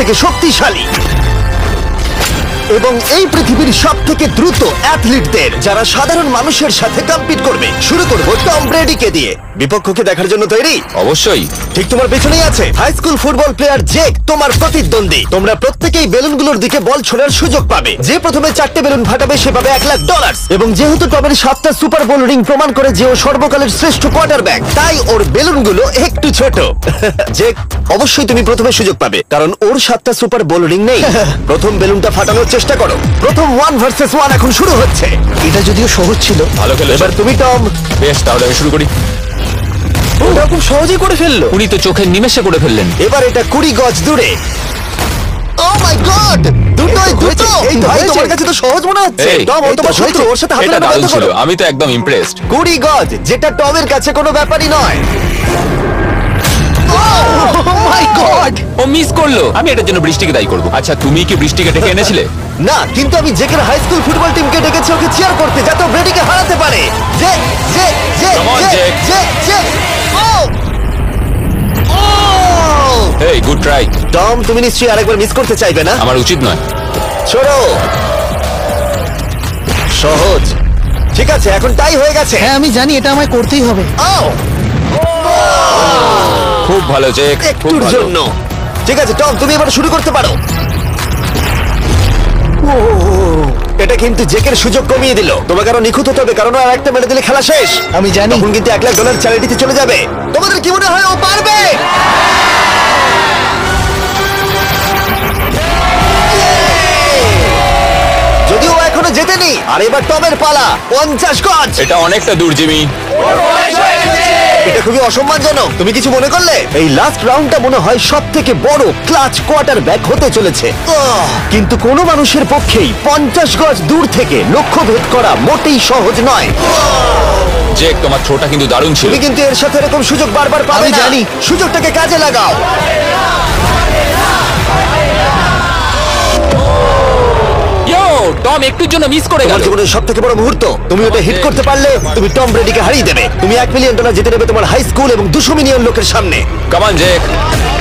থেকে শক্তিশালী এবং এই পৃথিবীর সব থেকে দ্রুত অ্যাথলিটদের, যারা সাধারণ মানুষের সাথে কম্পিট করবে। শুরু করবো টম ব্রেডিকে দিয়ে। বিপক্ষকে দেখার জন্য তৈরি? অবশ্যই। ঠিক তোমার পেছনেই আছে high school football player Jake, তোমার প্রতিদ্বন্দ্বী। তোমরা প্রত্যেকেই বেলুনগুলোর দিকে বল ছোড়ার সুযোগ পাবে। যে প্রথমে 4টে বেলুন ফাটাবে সে পাবে $1,00,000। এবং যেহেতু টমের 7টা সুপার বোল রিং প্রমাণ করে যে ও সর্বকালের শ্রেষ্ঠ কোয়ার্টারব্যাক, তাই ওর বেলুনগুলো একটু ছোট। জেক, অবশ্যই তুমি প্রথমে সুযোগ পাবে, কারণ ওর 7টা সুপার বোল রিং নেই। প্রথম বেলুনটা ফাটানোর চেষ্টা করো। প্রথম 1 ভার্সেস 1 এখন শুরু হচ্ছে। এটা যদিও সহজ ছিল। ভালো খেলেছো। এবার তুমি টম। বেশ, তাহলে আমি শুরু করি। ওটা খুব সহজেই করে ফেললো। উনি তো চোখের নিমেষে করে ফেললেন। এবার এটা 20 গজ দূরে। ও মাই গড, দুটোই দুটো। এই ভাই, তোমার কাছে তো সহজ মনে হচ্ছে। এই, টম, ও তোমার শত্রু, ওর সাথে হাত এটা মেলানো দারুণ বন্ধ ছিল। করো। আমি তো একদম ইমপ্রেসড। 20 গজ, যেটা টমের কাছে কোনো ব্যাপারই নয়। ও মাই গড, ও মিস করলো। আমি এটার জন্য বৃষ্টিকে দায়ী করব। আচ্ছা, তুমি কি বৃষ্টিকে ডেকে এনেছিলে? না, কিন্তু আমি জেকের হাই স্কুল ফুটবল টিমকে ডেকেছি ওকে চিয়ার করতে, যাতে ও ব্রেডিকে হারাতে পারে। Jay Jay Jay Come on, Jay Jake. Jay Jay. ও ও এই, গুড ট্রাই। টম, তুমি নিশ্চয়ই আরেকবার মিস করতে চাইবে না? আমার উচিত নয়। ছোড়ো। সহজ। ঠিক আছে, এখন তাই হয়ে গেছে। হ্যাঁ, আমি জানি এটা আমায় করতেই হবে। ও খুব ভালো জেক, খুব একটুর ভালো। জন্য। ঠিক আছে টম, তুমি এবার শুরু করতে পারো। এটা কিন্তু জেকের সুযোগ কমিয়ে দিল। তোমাকে আরো নিখুঁত হতে হবে, কারণ আর একটা মেরে দিলে খেলা শেষ। আমি জানি। তখন কিন্তু $1,00,000 চ্যারিটিতে চলে যাবে। তোমাদের কি মনে হয় ও পারবে? যদিও ও এখনো জেতেনি। আর এবার টমের পালা। 50 গজ। এটা অনেকটা দূর, জিমি। এটা খুবই অসম্মানজনক। তুমি কিছু মনে করলে? এই লাস্ট রাউন্ডটা মনে হয় সব থেকে বড় ক্লাচ কোয়ার্টারব্যাক হতে চলেছে। কিন্তু কোনো মানুষের পক্ষেই 50 গজ দূর থেকে লক্ষ্য ভেদ করা মোটেই সহজ নয়। জেক, তোমার থ্রোটা কিন্তু দারুণ ছিল। তুমি কিন্তু এর সাথে এরকম সুযোগ বারবার পাবে আমি না। জানি। সুযোগটাকে কাজে লাগাও। ইয়ো, টম একটুর জন্য মিস করে তোমার গেল। জীবনের সব থেকে বড় মুহূর্ত। তুমি ওটা হিট করতে পারলে তুমি টম ব্রেডিকে হারিয়ে দেবে। তুমি $1 মিলিয়ন জিতে নেবে তোমার হাই স্কুল এবং 200 মিলিয়ন লোকের সামনে। কাম অন জেক,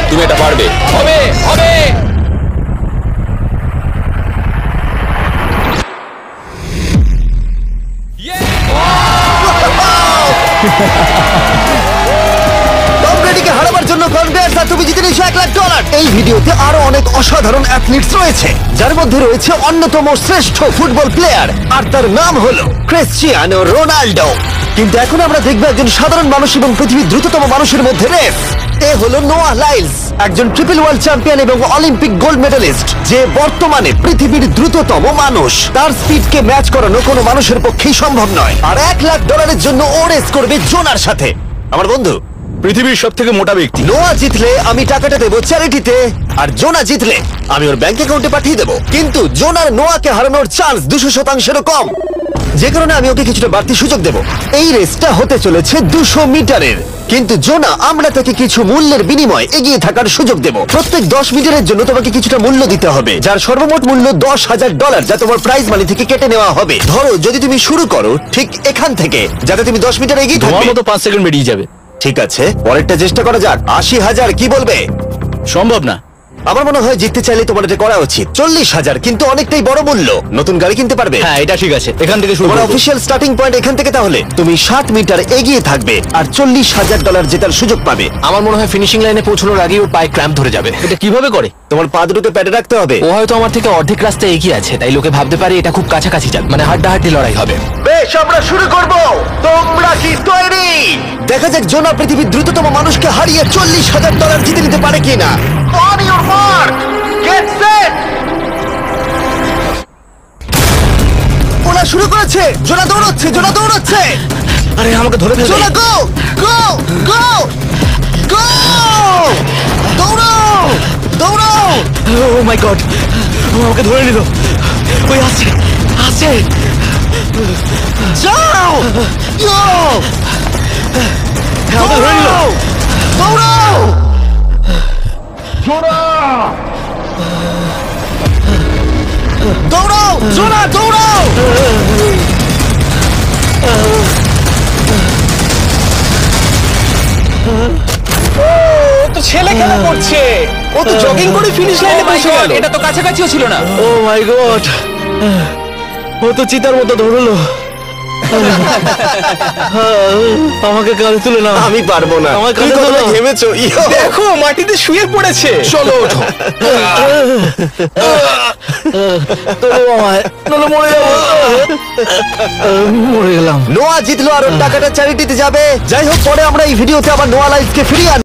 তুমি এটা পারবে। হবে হবে। টম ব্রেডিকে হারাবার জন্য কনগ্রেস, আর তুমি জিতে নিয়েছো $1,00,000। এই ভিডিওতে আরো অনেক অসাধারণ অ্যাথলিটস রয়েছে, যার মধ্যে রয়েছে অন্যতম শ্রেষ্ঠ ফুটবল প্লেয়ার, আর তার নাম হলো ক্রিশ্চিয়ানো রোনাল্ডো। কিন্তু এখন আমরা দেখবো একজন সাধারণ মানুষ এবং পৃথিবীর দ্রুততম মানুষের মধ্যে রেস। এ হলো নোয়াহ লাইলস, একজন ট্রিপল ওয়ার্ল্ড চ্যাম্পিয়ন এবং অলিম্পিক গোল্ড মেডালিস্ট, যে বর্তমানে পৃথিবীর দ্রুততম মানুষ। তার স্পিডকে ম্যাচ করানো কোনো মানুষের পক্ষেই সম্ভব নয়। আর $1,00,000 জন্য ও রেস করবে জোনার সাথে, আমার বন্ধু। পৃথিবীর সব থেকে মোটা ব্যক্তি। নোয়া জিতলে আমি টাকাটা দেবো চ্যারিটিতে, আর জোনা জিতলে আমি ওর ব্যাংক অ্যাকাউন্টে পাঠিয়ে দেবো। কিন্তু জোনার নোয়াকে হারানোর চান্স 200%-এরও কম, যে কারণে আমি ওকে কিছুটা বাড়তি সুযোগ দেবো। এই রেসটা হতে চলেছে 200 মিটারের, কিন্তু জোনা আমরা তাকে কিছু মূল্যের বিনিময়ে এগিয়ে থাকার সুযোগ দেব। প্রত্যেক 10 মিটারের জন্য তোমাকে কিছুটা মূল্য দিতে হবে, যার সর্বমোট মূল্য $10,000, যা তোমার প্রাইজ মানি থেকে কেটে নেওয়া হবে। ধরো যদি তুমি শুরু করো ঠিক এখান থেকে, যাতে তুমি 10 মিটার এগিয়ে তোমার থাকবে। মতো 5 সেকেন্ড বেরিয়ে যাবে। ঠিক আছে, পরেরটা চেষ্টা করা যাক। 80,000 কি বলবে? সম্ভব না। আমার মনে হয় জিততে চাইলে তোমার এটা করা উচিত। 40,000 কিন্তু অনেকটাই বড় মূল্য। নতুন গাড়ি কিনতে পারবে। হ্যাঁ, এটা ঠিক আছে। এখান থেকে শুরু তোমার করব। অফিসিয়াল স্টার্টিং পয়েন্ট এখান থেকে। তাহলে তুমি 60 মিটার এগিয়ে থাকবে আর $40,000 জেতার সুযোগ পাবে। আমার মনে হয় ফিনিশিং লাইনে পৌঁছানোর আগেই ওর পায়ে ক্র্যাম্প ধরে যাবে। এটা কিভাবে করে? তোমার পা দুটোতে প্যাডে রাখতে হবে। ও হয়তো আমার থেকে অর্ধেক রাস্তা এগিয়ে আছে, তাই লোকে ভাবতে পারে এটা খুব কাছাকাছি যাবে, মানে হাড্ডাহাড্ডি লড়াই হবে। বেশ, আমরা শুরু করব। তোমরা কি তৈরি? দেখা যাক জোনা পৃথিবীর দ্রুততম মানুষকে হারিয়ে $40,000 জিতে নিতে পারে কিনা। On your mark, get set. ওরা শুরু করেছে। জোনা দৌড়চ্ছে, জোনা দৌড়চ্ছে। আরে আমাকে ধরে ফেলবে। জোনা গো গো গো গো! দৌড়াও দৌড়াও! ও মাই গড, ও আমাকে ধরে নিল। ওই আসছে আসছে। যাও! ইয়ো! আমাকে ধরে নিল। দৌড়াও! দৌড়াও! জোনা দৌড়াও! তো ছেলে খেলা করছে। ও তো জগিং করে ফিনিশ লাইনে Oh my পৌঁছে God, গেল। এটা তো কাছাকাছিও ছিল না। ও মাই গড, ও তো চিতার মতো ধরলো। আমাকে কাঁধে তুলে না। আমি পারবো না। আমার তুমি কাঁধে কতটা তোলো। ঘেমেছো। ইয়ো। দেখো মাটিতে শুয়ে পড়েছে। চলো ওঠো। তোলো আমায়, নইলে মরে যাবো। মরে গেলাম। নোয়া জিতলো আর ওর টাকাটা চ্যারিটিতে যাবে। যাই হোক, পরে আমরা এই ভিডিওতে আবার নোয়া লাইফকে ফিরিয়ে আনবো।